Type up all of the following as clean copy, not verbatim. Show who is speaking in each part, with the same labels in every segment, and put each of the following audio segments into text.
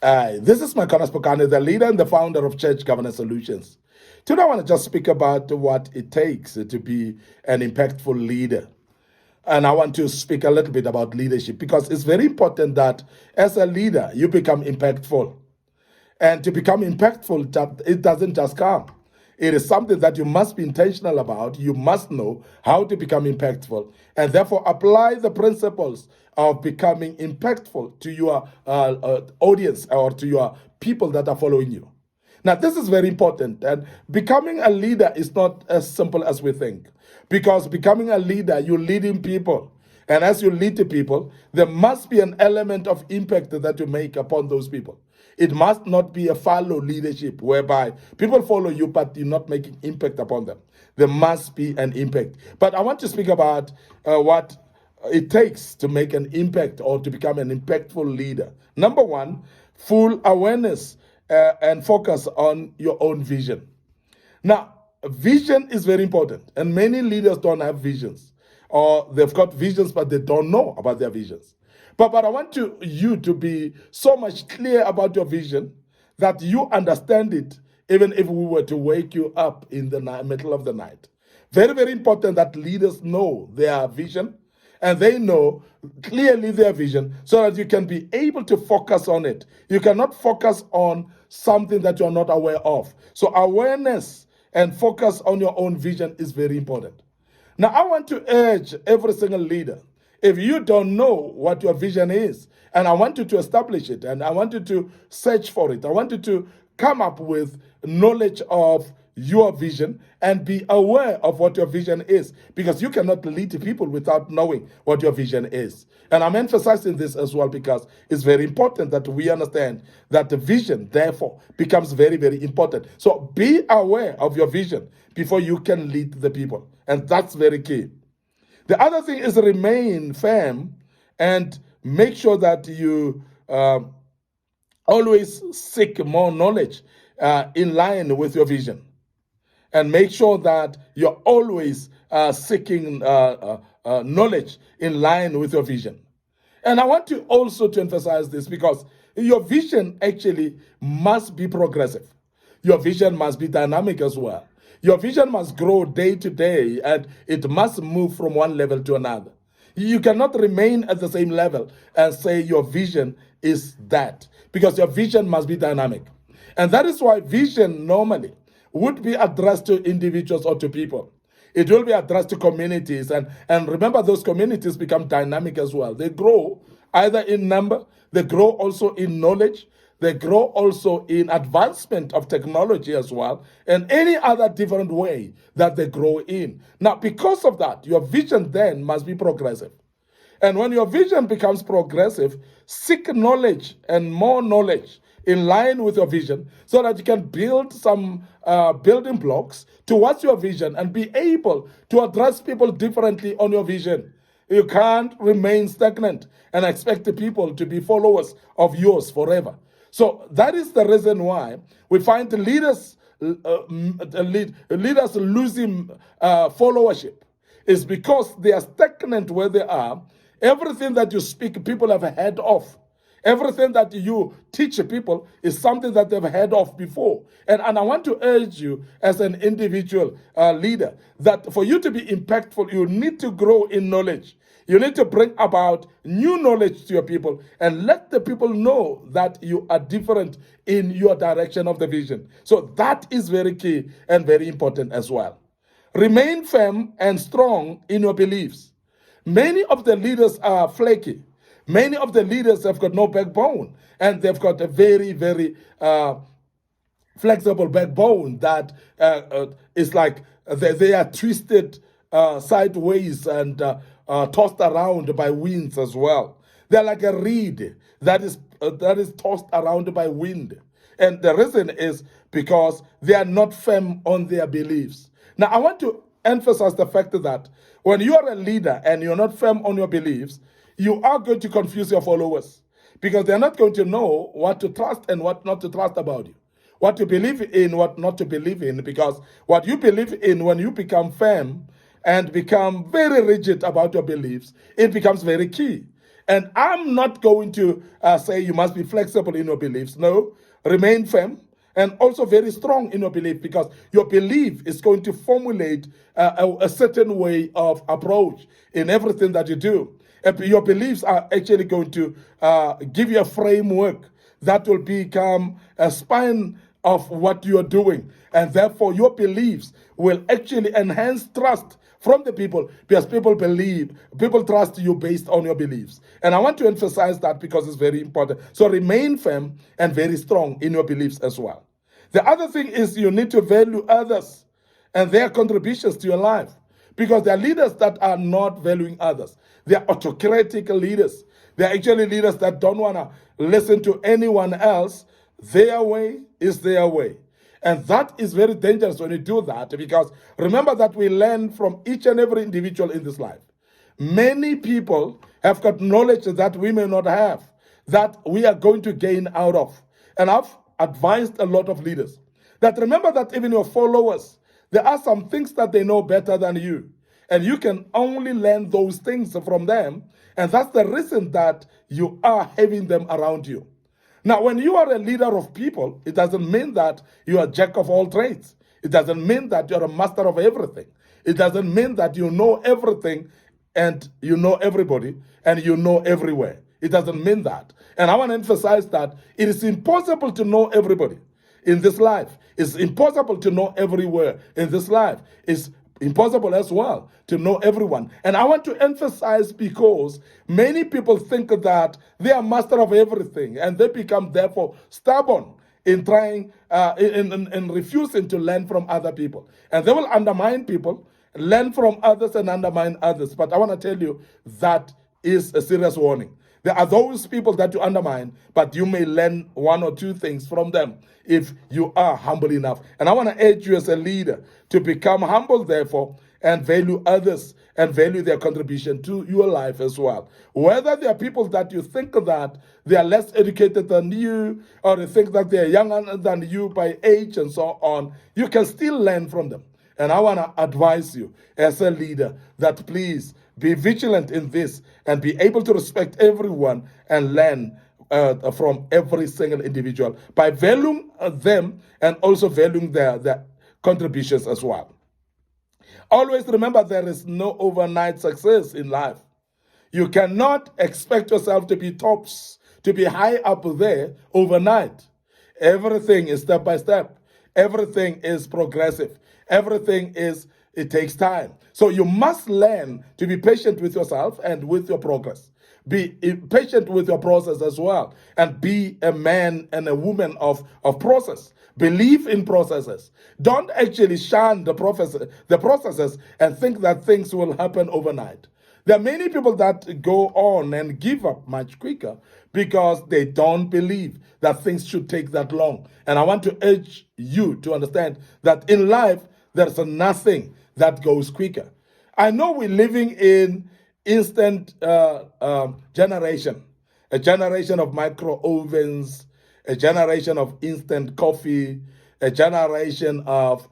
Speaker 1: This is Micornus, Phokane, the leader and the founder of Church Governance Solutions. Today, I want to just speak about what it takes to be an impactful leader. And I want to speak a little bit about leadership because it's very important that as a leader, you become impactful. And to become impactful, it doesn't just come. It is something that you must be intentional about. You must know how to become impactful and therefore apply the principles of becoming impactful to your audience or to your people that are following you. Now, this is very important. And becoming a leader is not as simple as we think. Because becoming a leader, you're leading people. And as you lead the people, there must be an element of impact that you make upon those people. It must not be a follow leadership whereby people follow you, but you're not making impact upon them. There must be an impact. But I want to speak about what it takes to make an impact or to become an impactful leader. Number one, full awareness and focus on your own vision. Now, vision is very important, and many leaders don't have visions, or they've got visions, but they don't know about their visions. But I want you to be so much clear about your vision that you understand it, even if we were to wake you up in the middle of the night. Very, very important that leaders know their vision and they know clearly their vision so that you can be able to focus on it. You cannot focus on something that you're not aware of. So awareness and focus on your own vision is very important. Now, I want to urge every single leader, if you don't know what your vision is, and I want you to establish it, and I want you to search for it, I want you to come up with knowledge of your vision and be aware of what your vision is, because you cannot lead people without knowing what your vision is. And I'm emphasizing this as well because it's very important that we understand that the vision, therefore, becomes very, very important. So be aware of your vision before you can lead the people. And that's very key. The other thing is remain firm and make sure that you always seek more knowledge in line with your vision. And make sure that you're always seeking knowledge in line with your vision. And I want you also to emphasize this because your vision actually must be progressive. Your vision must be dynamic as well. Your vision must grow day to day and it must move from one level to another. You cannot remain at the same level and say your vision is that, because your vision must be dynamic. And that is why vision normally would be addressed to individuals or to people. It will be addressed to communities. And remember, those communities become dynamic as well. They grow either in number, they grow also in knowledge, they grow also in advancement of technology as well, and any other different way that they grow in. Now, because of that, your vision then must be progressive. And when your vision becomes progressive, seek knowledge and more knowledge in line with your vision so that you can build some building blocks towards your vision and be able to address people differently on your vision. You can't remain stagnant and expect the people to be followers of yours forever. So that is the reason why we find the leaders losing followership is because they are stagnant where they are. Everything that you speak, people have heard of. Everything that you teach people is something that they've heard of before. And I want to urge you as an individual leader that for you to be impactful, you need to grow in knowledge. You need to bring about new knowledge to your people and let the people know that you are different in your direction of the vision. So that is very key and very important as well. Remain firm and strong in your beliefs. Many of the leaders are flaky. Many of the leaders have got no backbone, and they've got a very, very flexible backbone that is like they are twisted sideways and tossed around by winds as well. They're like a reed that is tossed around by wind. And the reason is because they are not firm on their beliefs. Now, I want to emphasize the fact that when you are a leader and you're not firm on your beliefs, you are going to confuse your followers because they're not going to know what to trust and what not to trust about you, what to believe in, what not to believe in, because what you believe in, when you become firm and become very rigid about your beliefs, it becomes very key. And I'm not going to say you must be flexible in your beliefs. No, remain firm and also very strong in your belief, because your belief is going to formulate a certain way of approach in everything that you do. Your beliefs are actually going to give you a framework that will become a spine of what you're doing. And therefore, your beliefs will actually enhance trust from the people, because people trust you based on your beliefs. And I want to emphasize that because it's very important. So remain firm and very strong in your beliefs as well. The other thing is you need to value others and their contributions to your life, because there are leaders that are not valuing others. They are autocratic leaders. They are actually leaders that don't want to listen to anyone else. Their way is their way. And that is very dangerous when you do that, because remember that we learn from each and every individual in this life. Many people have got knowledge that we may not have, that we are going to gain out of. And I've advised a lot of leaders that remember that even your followers, there are some things that they know better than you. And you can only learn those things from them. And that's the reason that you are having them around you. Now, when you are a leader of people, it doesn't mean that you are a jack of all trades. It doesn't mean that you're a master of everything. It doesn't mean that you know everything and you know everybody and you know everywhere. It doesn't mean that. And I want to emphasize that it is impossible to know everybody in this life. It's impossible to know everywhere in this life. It's impossible as well to know everyone. And I want to emphasize, because many people think that they are master of everything and they become therefore stubborn in trying in refusing to learn from other people. And they will undermine people, learn from others and undermine others. But I want to tell you that is a serious warning. There are those people that you undermine, but you may learn one or two things from them if you are humble enough. And I want to urge you as a leader to become humble, therefore, and value others and value their contribution to your life as well. Whether there are people that you think that they are less educated than you, or you think that they are younger than you by age and so on, you can still learn from them. And I want to advise you as a leader that please be vigilant in this and be able to respect everyone and learn from every single individual by valuing them and also valuing their contributions as well. Always remember, there is no overnight success in life. You cannot expect yourself to be tops, to be high up there overnight. Everything is step by step. Everything is progressive. It takes time. So you must learn to be patient with yourself and with your progress. Be patient with your process as well, and be a man and a woman of process. Believe in processes. Don't actually shun the processes and think that things will happen overnight. There are many people that go on and give up much quicker because they don't believe that things should take that long. And I want to urge you to understand that in life, there's nothing that goes quicker. I know we're living in instant generation, a generation of micro ovens, a generation of instant coffee, a generation of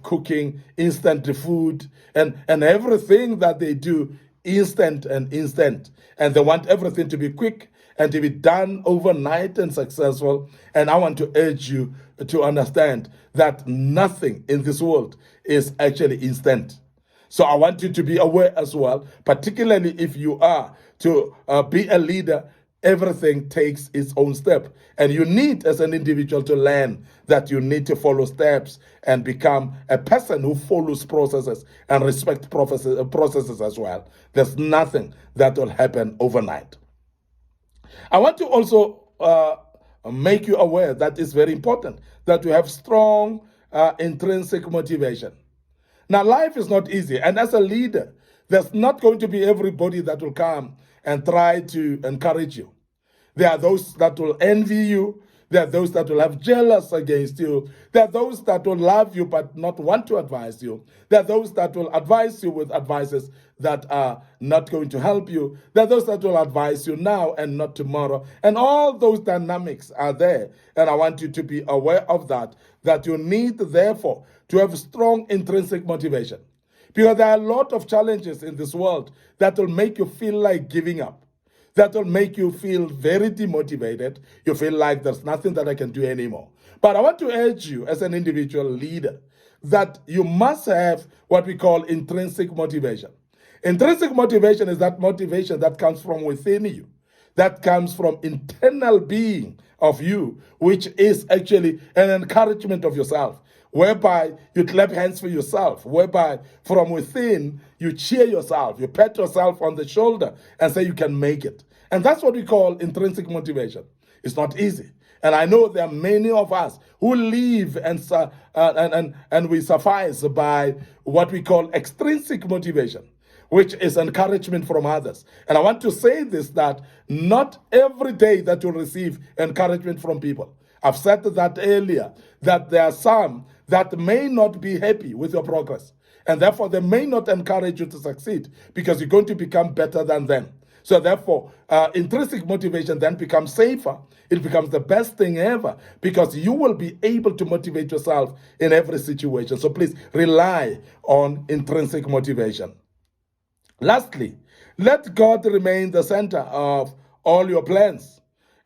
Speaker 1: cooking instant food, and everything that they do instant. And they want everything to be quick and to be done overnight and successful. And I want to urge you to understand that nothing in this world is actually instant. So I want you to be aware as well, particularly if you are to be a leader. Everything takes its own step. And you need, as an individual, to learn that you need to follow steps and become a person who follows processes and respect processes as well. There's nothing that will happen overnight. I want to also make you aware that it's very important that you have strong intrinsic motivation. Now, life is not easy. And as a leader, there's not going to be everybody that will come and try to encourage you. There are those that will envy you. There are those that will have jealous against you. There are those that will love you but not want to advise you. There are those that will advise you with advices that are not going to help you. There are those that will advise you now and not tomorrow. And all those dynamics are there. And I want you to be aware of that you need, therefore, to have strong intrinsic motivation. Because there are a lot of challenges in this world that will make you feel like giving up. that will make you feel very demotivated. You feel like there's nothing that I can do anymore. But I want to urge you as an individual leader that you must have what we call intrinsic motivation. Intrinsic motivation is that motivation that comes from within you, that comes from internal being of you, which is actually an encouragement of yourself, whereby you clap hands for yourself, whereby from within you cheer yourself, you pat yourself on the shoulder and say you can make it. And that's what we call intrinsic motivation. It's not easy. And I know there are many of us who live and we suffice by what we call extrinsic motivation, which is encouragement from others. And I want to say this, that not every day that you receive encouragement from people. I've said that earlier, that there are some that may not be happy with your progress. And therefore, they may not encourage you to succeed because you're going to become better than them. So therefore, intrinsic motivation then becomes safer. It becomes the best thing ever because you will be able to motivate yourself in every situation. So please rely on intrinsic motivation. Lastly, let God remain the center of all your plans,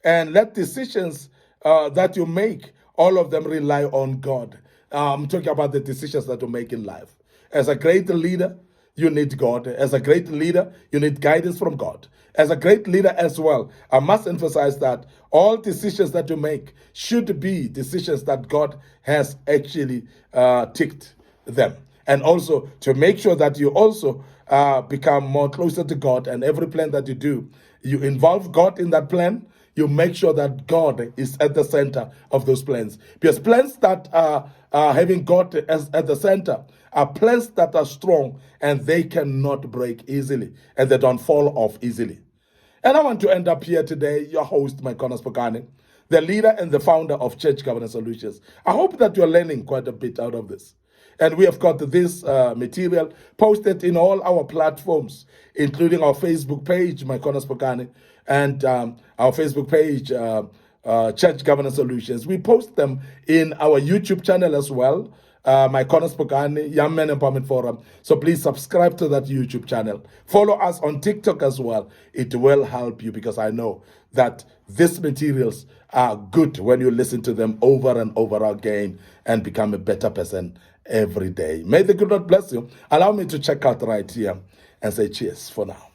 Speaker 1: and let decisions that you make, all of them rely on God. I'm talking about the decisions that you make in life. As a great leader, you need God. As a great leader, you need guidance from God. As a great leader as well, I must emphasize that all decisions that you make should be decisions that God has actually ticked them. And also to make sure that you also become more closer to God, and every plan that you do, you involve God in that plan. You make sure that God is at the center of those plans. Because plans that are having God as at the center are plans that are strong and they cannot break easily and they don't fall off easily. And I want to end up here today, your host, Micornus Phokane, the leader and the founder of Church Governance Solutions. I hope that you're learning quite a bit out of this. And we have got this material posted in all our platforms, including our Facebook page, Micornus Phokane, and our Facebook page, Church Governance Solutions. We post them in our YouTube channel as well, Micornus Phokane, Young Men Empowerment Forum. So please subscribe to that YouTube channel. Follow us on TikTok as well. It will help you because I know that these materials are good when you listen to them over and over again and become a better person every day. May the good Lord bless you. Allow me to check out right here and say cheers for now.